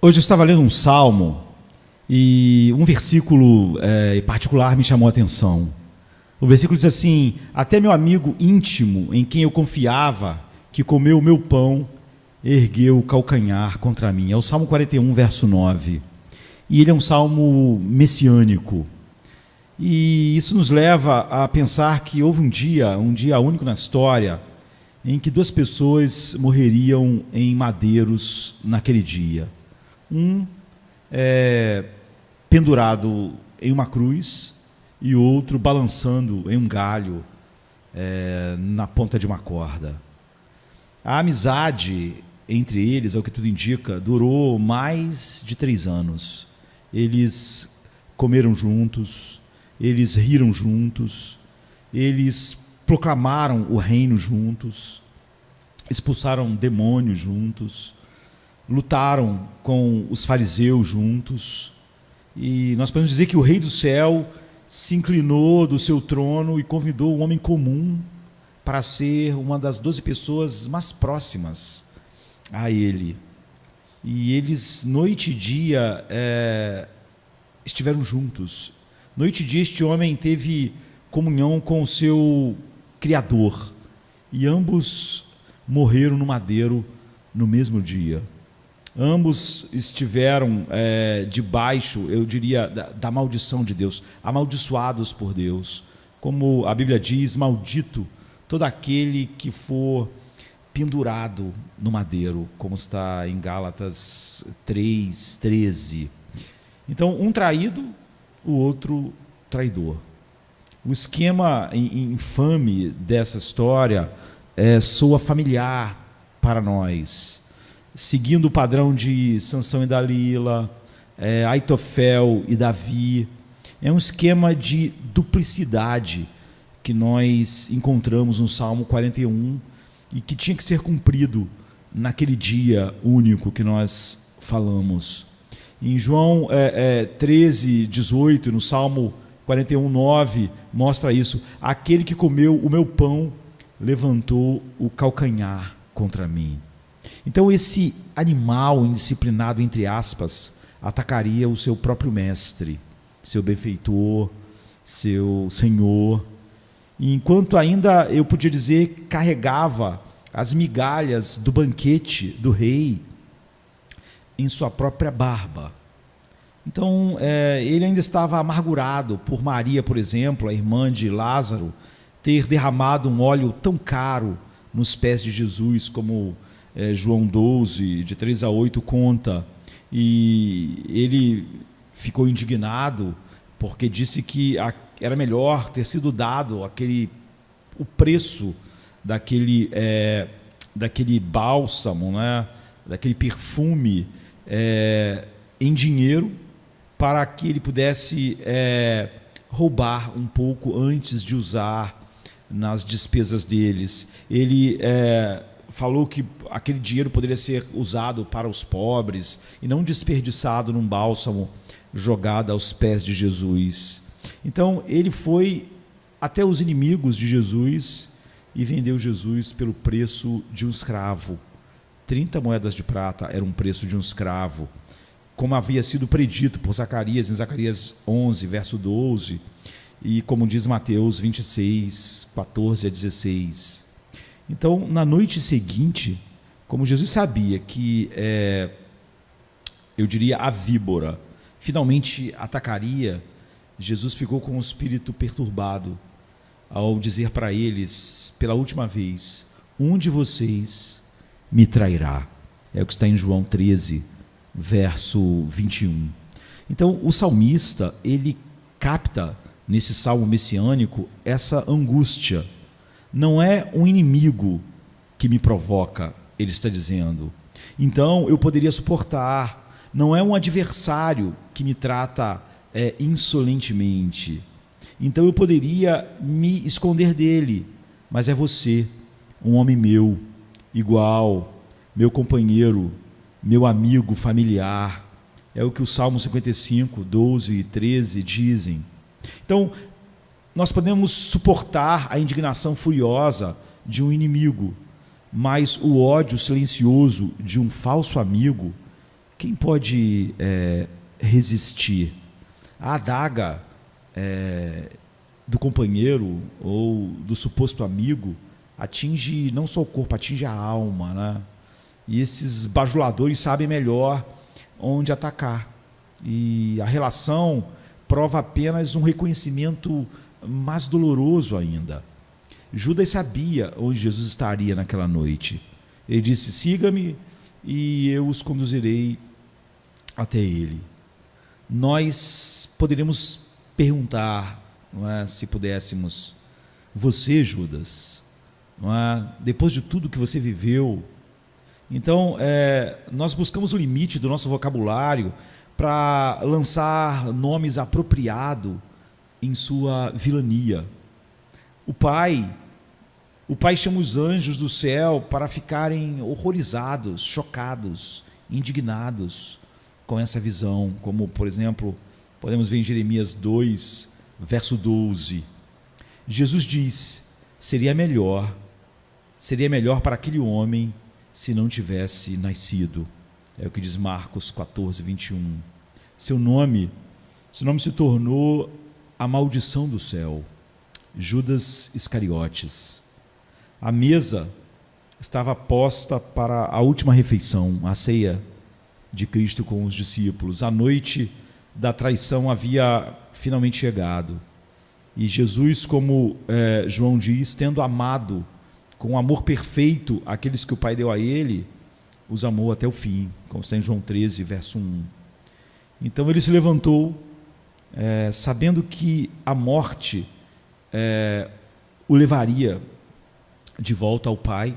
Hoje eu estava lendo um salmo e um versículo em particular me chamou a atenção. O versículo diz assim: até meu amigo íntimo, em quem eu confiava, que comeu o meu pão, ergueu o calcanhar contra mim. É o Salmo 41, verso 9. E ele é um salmo messiânico. E isso nos leva a pensar que houve um dia único na história, em que duas pessoas morreriam em madeiros naquele dia. Um pendurado em uma cruz e outro balançando em um galho na ponta de uma corda. A amizade entre eles, ao que tudo indica, durou mais de 3 anos. Eles comeram juntos, eles riram juntos, eles proclamaram o reino juntos, expulsaram demônios juntos, lutaram com os fariseus juntos, e nós podemos dizer que o Rei do Céu se inclinou do seu trono e convidou um homem comum para ser uma das 12 pessoas mais próximas a ele. E eles, noite e dia, estiveram juntos. Noite e dia este homem teve comunhão com o seu Criador, e ambos morreram no madeiro no mesmo dia. Ambos estiveram debaixo, eu diria, da maldição de Deus, amaldiçoados por Deus. Como a Bíblia diz, maldito todo aquele que for pendurado no madeiro, como está em Gálatas 3:13. Então, um traído, o outro traidor. O esquema infame dessa história soa familiar para nós, seguindo o padrão de Sansão e Dalila, Aitofel e Davi. É um esquema de duplicidade que nós encontramos no Salmo 41 e que tinha que ser cumprido naquele dia único que nós falamos. Em João 13:18, no Salmo 41:9, mostra isso: aquele que comeu o meu pão levantou o calcanhar contra mim. Então esse animal indisciplinado, entre aspas, atacaria o seu próprio mestre, seu benfeitor, seu senhor, e enquanto ainda, eu podia dizer, carregava as migalhas do banquete do rei em sua própria barba. Então ele ainda estava amargurado por Maria, por exemplo, a irmã de Lázaro, ter derramado um óleo tão caro nos pés de Jesus, como João 12, de 3-8 conta. E ele ficou indignado porque disse que era melhor ter sido dado o preço daquele bálsamo, né, daquele perfume em dinheiro, para que ele pudesse roubar um pouco antes de usar nas despesas deles. Ele falou que aquele dinheiro poderia ser usado para os pobres e não desperdiçado num bálsamo jogado aos pés de Jesus. Então ele foi até os inimigos de Jesus e vendeu Jesus pelo preço de um escravo. 30 moedas de prata era um preço de um escravo, como havia sido predito por Zacarias, em Zacarias 11, verso 12, e como diz Mateus 26, 14-16. Então, na noite seguinte, como Jesus sabia que, eu diria, a víbora finalmente atacaria, Jesus ficou com o espírito perturbado ao dizer para eles, pela última vez: um de vocês me trairá. É o que está em João 13, verso 21. Então, o salmista, ele capta nesse salmo messiânico essa angústia. Não é um inimigo que me provoca, ele está dizendo. Então, eu poderia suportar. Não é um adversário que me trata insolentemente. Então, eu poderia me esconder dele. Mas é você, um homem meu, igual, meu companheiro, meu amigo familiar. É o que o Salmo 55, 12 e 13 dizem. Então, nós podemos suportar a indignação furiosa de um inimigo, mas o ódio silencioso de um falso amigo Quem pode resistir? A adaga do companheiro ou do suposto amigo atinge não só o corpo, atinge a alma, né? E esses bajuladores sabem melhor onde atacar. E a relação prova apenas um reconhecimento mais doloroso ainda. Judas sabia onde Jesus estaria naquela noite. Ele disse: siga-me e eu os conduzirei até ele. Nós poderíamos perguntar, não é, se pudéssemos: você, Judas, não é, depois de tudo que você viveu, então nós buscamos o limite do nosso vocabulário para lançar nomes apropriados em sua vilania. O Pai chama os anjos do céu para ficarem horrorizados, chocados, indignados com essa visão, como, por exemplo, podemos ver em Jeremias 2, verso 12. Jesus diz: seria melhor para aquele homem se não tivesse nascido. É o que diz Marcos 14, 21. Seu nome se tornou a maldição do céu. Judas Iscariotes. A mesa estava posta para a última refeição, a ceia de Cristo com os discípulos. A noite da traição havia finalmente chegado. E Jesus, como João diz, tendo amado com amor perfeito aqueles que o Pai deu a ele, os amou até o fim, como está em João 13, verso 1. Então ele se levantou, sabendo que a morte o levaria de volta ao Pai.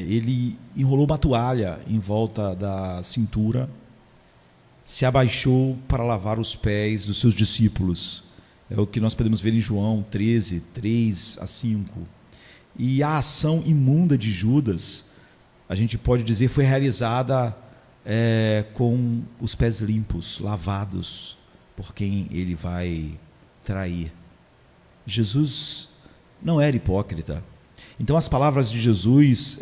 Ele enrolou uma toalha em volta da cintura, se abaixou para lavar os pés dos seus discípulos. É o que nós podemos ver em João 13, 3 a 5. E a ação imunda de Judas, a gente pode dizer, foi realizada com os pés limpos, lavados por quem ele vai trair. Jesus não era hipócrita. Então as palavras de Jesus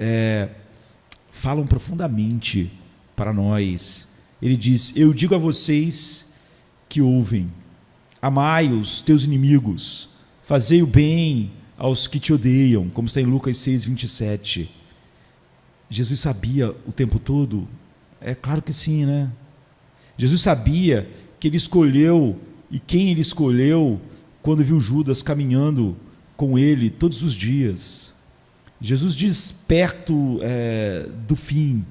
falam profundamente para nós. Ele diz: eu digo a vocês que ouvem, amai os teus inimigos, fazei o bem aos que te odeiam, como está em Lucas 6, 27. Jesus sabia o tempo todo? É claro que sim, né? Jesus sabia que ele escolheu, e quem ele escolheu, quando viu Judas caminhando com ele todos os dias. Jesus diz perto do fim: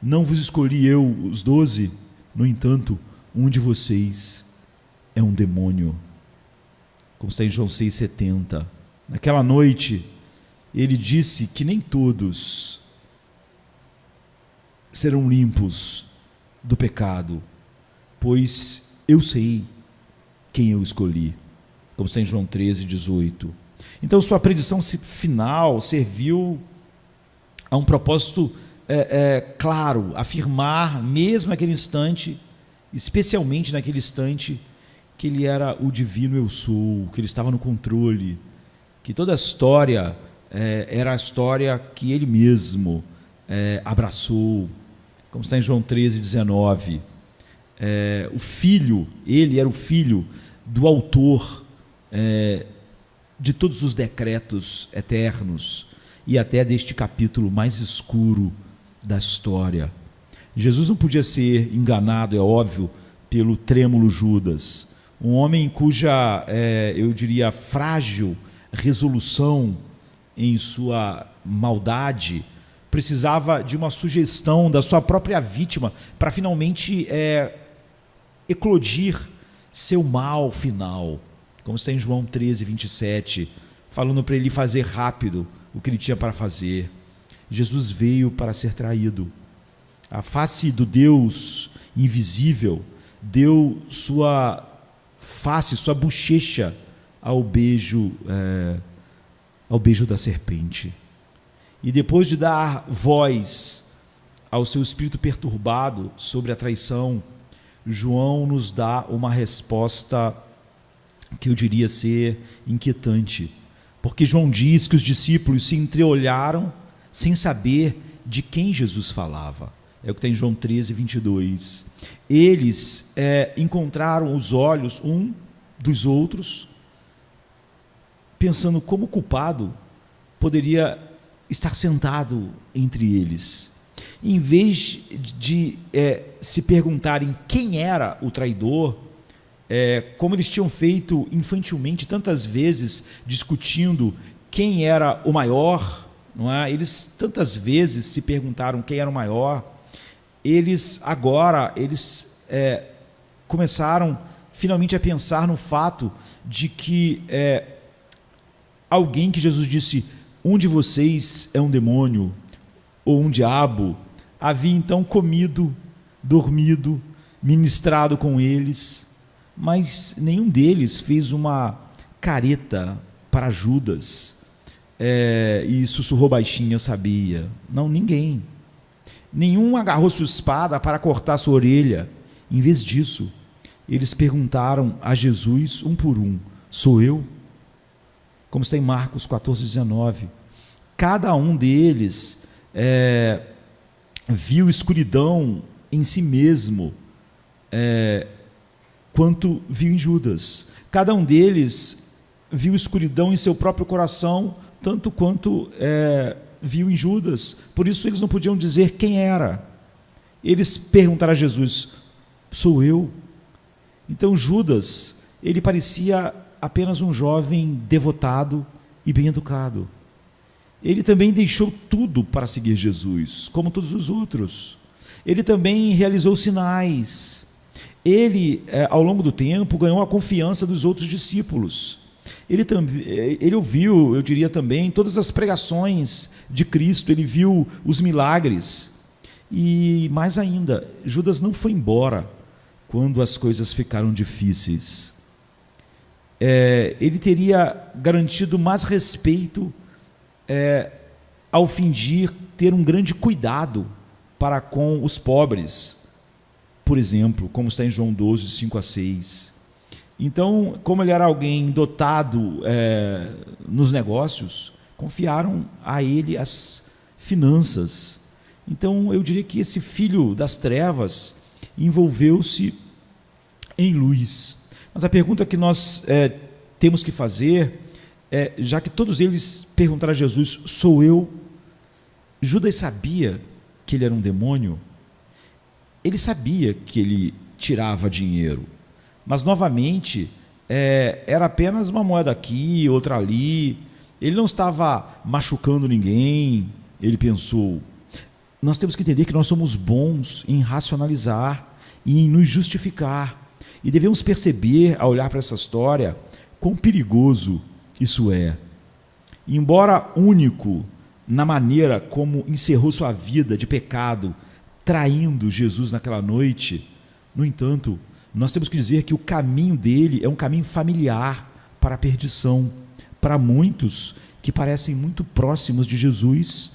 não vos escolhi eu, os 12, no entanto, um de vocês é um demônio, como está em João 6,70. Naquela noite, ele disse que nem todos serão limpos do pecado, pois eu sei quem eu escolhi, como está em João 13,18. Então sua predição final serviu a um propósito claro, afirmar mesmo naquele instante, especialmente naquele instante, que ele era o divino eu sou, que ele estava no controle, que toda a história era a história que ele mesmo abraçou, como está em João 13,19. O filho, ele era o filho do autor de todos os decretos eternos e até deste capítulo mais escuro da história. Jesus não podia ser enganado, é óbvio, pelo trêmulo Judas, um homem cuja, eu diria, frágil resolução em sua maldade precisava de uma sugestão da sua própria vítima para finalmente eclodir seu mal final, como está em João 13, 27, falando para ele fazer rápido o que ele tinha para fazer. Jesus veio para ser traído. A face do Deus invisível deu sua face, sua bochecha ao beijo da serpente. E depois de dar voz ao seu espírito perturbado sobre a traição, João nos dá uma resposta que eu diria ser inquietante, porque João diz que os discípulos se entreolharam sem saber de quem Jesus falava. é o que está em João 13, 22. Eles encontraram os olhos um dos outros, pensando como o culpado poderia estar sentado entre eles. Em vez de se perguntarem quem era o traidor, como eles tinham feito infantilmente tantas vezes, discutindo quem era o maior, não é? Eles tantas vezes se perguntaram quem era o maior. Eles começaram finalmente a pensar no fato de que alguém que Jesus disse, um de vocês é um demônio ou um diabo, havia então comido, dormido, ministrado com eles, mas nenhum deles fez uma careta para Judas e sussurrou baixinho, eu sabia. Não, ninguém. Nenhum agarrou sua espada para cortar sua orelha. Em vez disso, eles perguntaram a Jesus, um por um, sou eu? Como está em Marcos 14, 19. Cada um deles viu escuridão em si mesmo, quanto viu em Judas. Cada um deles viu escuridão em seu próprio coração, tanto quanto viu em Judas. Por isso eles não podiam dizer quem era. Eles perguntaram a Jesus, sou eu? Então Judas, ele parecia apenas um jovem devotado e bem educado. Ele também deixou tudo para seguir Jesus, como todos os outros. Ele também realizou sinais. Ele, ao longo do tempo, ganhou a confiança dos outros discípulos. Ele ouviu, eu diria também, todas as pregações de Cristo, ele viu os milagres. E mais ainda, Judas não foi embora quando as coisas ficaram difíceis. Ele teria garantido mais respeito ao fingir ter um grande cuidado para com os pobres, por exemplo, como está em João 12, 5 a 6. Então, como ele era alguém dotado nos negócios, confiaram a ele as finanças. Então, eu diria que esse filho das trevas envolveu-se em luz. Mas a pergunta que nós temos que fazer já que todos eles perguntaram a Jesus, sou eu? Judas sabia que ele era um demônio? Ele sabia que ele tirava dinheiro, mas novamente era apenas uma moeda aqui, outra ali. Ele não estava machucando ninguém. Ele pensou. Nós temos que entender que nós somos bons em racionalizar e em nos justificar, e devemos perceber, ao olhar para essa história, quão perigoso isso é. Embora único na maneira como encerrou sua vida de pecado, traindo Jesus naquela noite, no entanto, nós temos que dizer que o caminho dele é um caminho familiar para a perdição, para muitos que parecem muito próximos de Jesus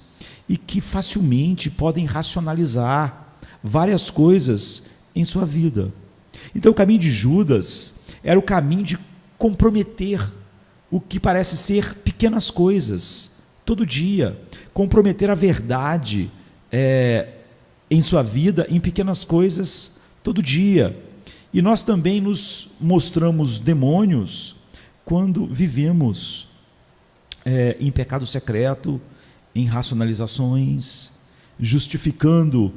e que facilmente podem racionalizar várias coisas em sua vida. Então o caminho de Judas era o caminho de comprometer o que parece ser pequenas coisas, todo dia, comprometer a verdade em sua vida, em pequenas coisas, todo dia. E nós também nos mostramos demônios quando vivemos em pecado secreto, em racionalizações, justificando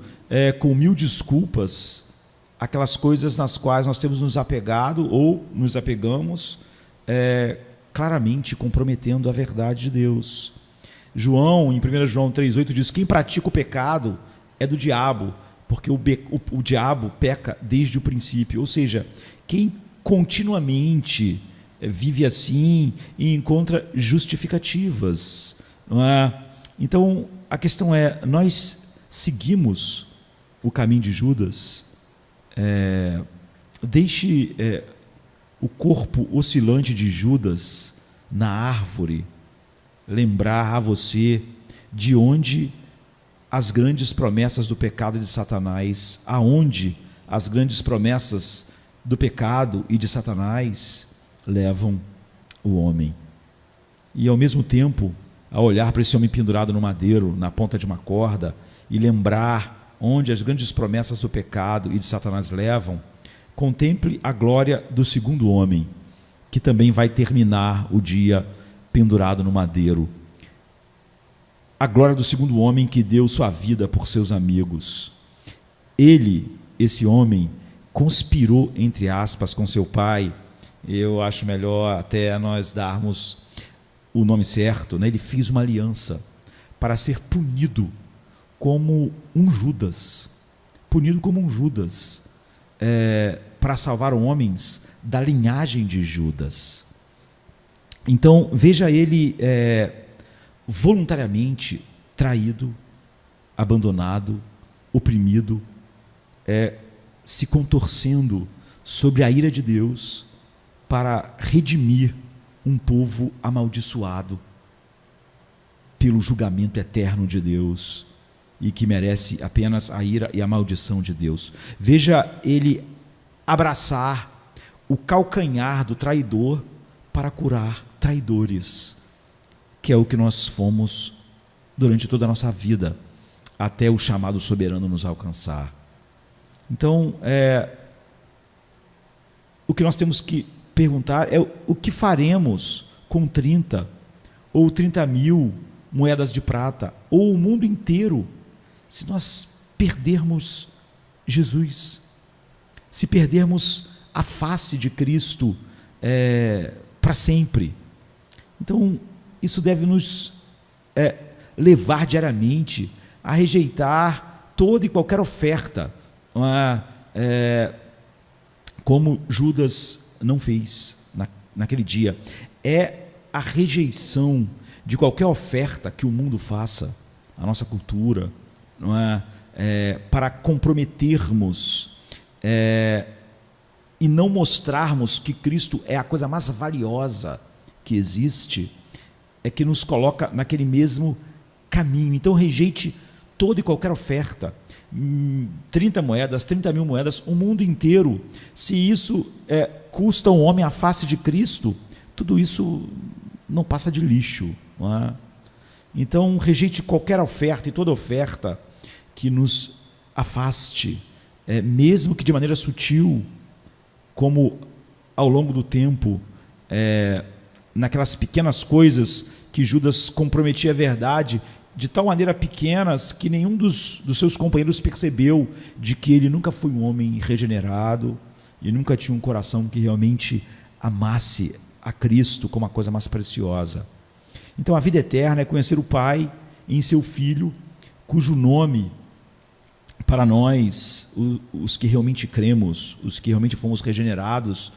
com mil desculpas aquelas coisas nas quais nós temos nos apegado ou nos apegamos, claramente comprometendo a verdade de Deus. João, em 1 João 3,8 diz, quem pratica o pecado é do diabo, porque o diabo peca desde o princípio. Ou seja, quem continuamente vive assim e encontra justificativas, não é? Então a questão é, nós seguimos o caminho de Judas? Deixe o corpo oscilante de Judas na árvore lembrar a você de onde as grandes promessas do pecado de Satanás, aonde as grandes promessas do pecado e de Satanás levam o homem. E ao mesmo tempo, ao olhar para esse homem pendurado no madeiro, na ponta de uma corda, e lembrar onde as grandes promessas do pecado e de Satanás levam, contemple a glória do segundo homem, que também vai terminar o dia pendurado no madeiro. A glória do segundo homem que deu sua vida por seus amigos. Ele, esse homem, conspirou, entre aspas, com seu pai. Eu acho melhor até nós darmos o nome certo, né? Ele fez uma aliança para ser punido como um Judas, para salvar homens da linhagem de Judas. Então, veja ele voluntariamente traído, abandonado, oprimido, se contorcendo sobre a ira de Deus para redimir um povo amaldiçoado pelo julgamento eterno de Deus e que merece apenas a ira e a maldição de Deus. Veja ele abraçar o calcanhar do traidor para curar traidores, que é o que nós fomos durante toda a nossa vida, até o chamado soberano nos alcançar. Então, o que nós temos que perguntar é o que faremos com 30 ou 30 mil moedas de prata, ou o mundo inteiro, se nós perdermos Jesus, se perdermos a face de Cristo para sempre. Então, isso deve nos levar diariamente a rejeitar toda e qualquer oferta, como Judas não fez naquele dia. É a rejeição de qualquer oferta que o mundo faça, a nossa cultura, não é? Para comprometermos e não mostrarmos que Cristo é a coisa mais valiosa que existe, é que nos coloca naquele mesmo caminho. Então rejeite toda e qualquer oferta, 30 moedas, 30 mil moedas, o mundo inteiro. Se isso custa um homem a face de Cristo, tudo isso não passa de lixo, não é? Então rejeite qualquer oferta e toda oferta que nos afaste, mesmo que de maneira sutil, como ao longo do tempo, naquelas pequenas coisas que Judas comprometia a verdade, de tal maneira pequenas que nenhum dos seus companheiros percebeu de que ele nunca foi um homem regenerado e nunca tinha um coração que realmente amasse a Cristo como a coisa mais preciosa. Então a vida eterna é conhecer o Pai em seu Filho, cujo nome, para nós, os que realmente cremos, os que realmente fomos regenerados,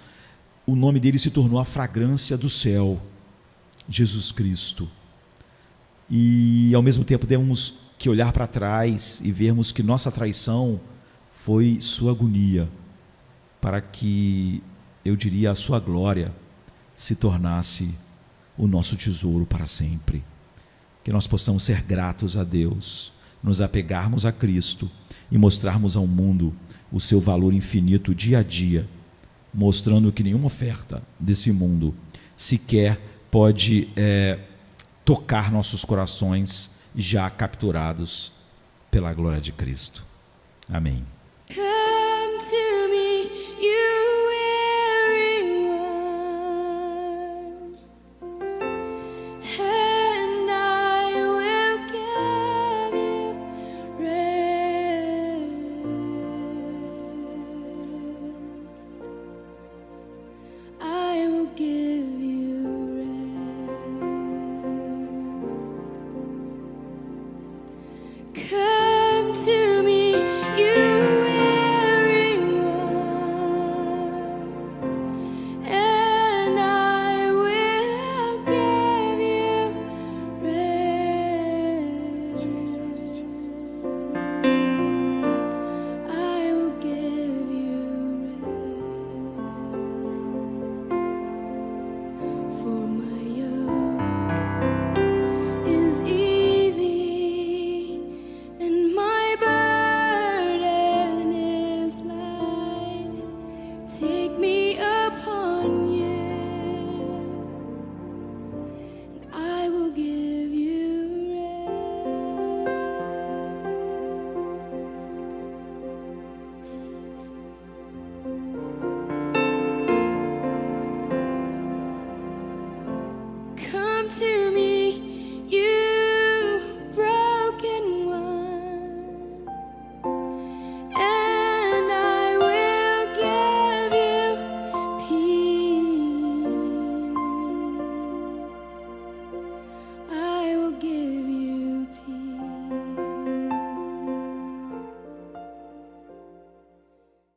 o nome dele se tornou a fragrância do céu, Jesus Cristo. E ao mesmo tempo temos que olhar para trás e vermos que nossa traição foi sua agonia, para que, eu diria, a sua glória se tornasse o nosso tesouro para sempre. Que nós possamos ser gratos a Deus, nos apegarmos a Cristo e mostrarmos ao mundo o seu valor infinito dia a dia, mostrando que nenhuma oferta desse mundo sequer pode tocar nossos corações já capturados pela glória de Cristo. Amém.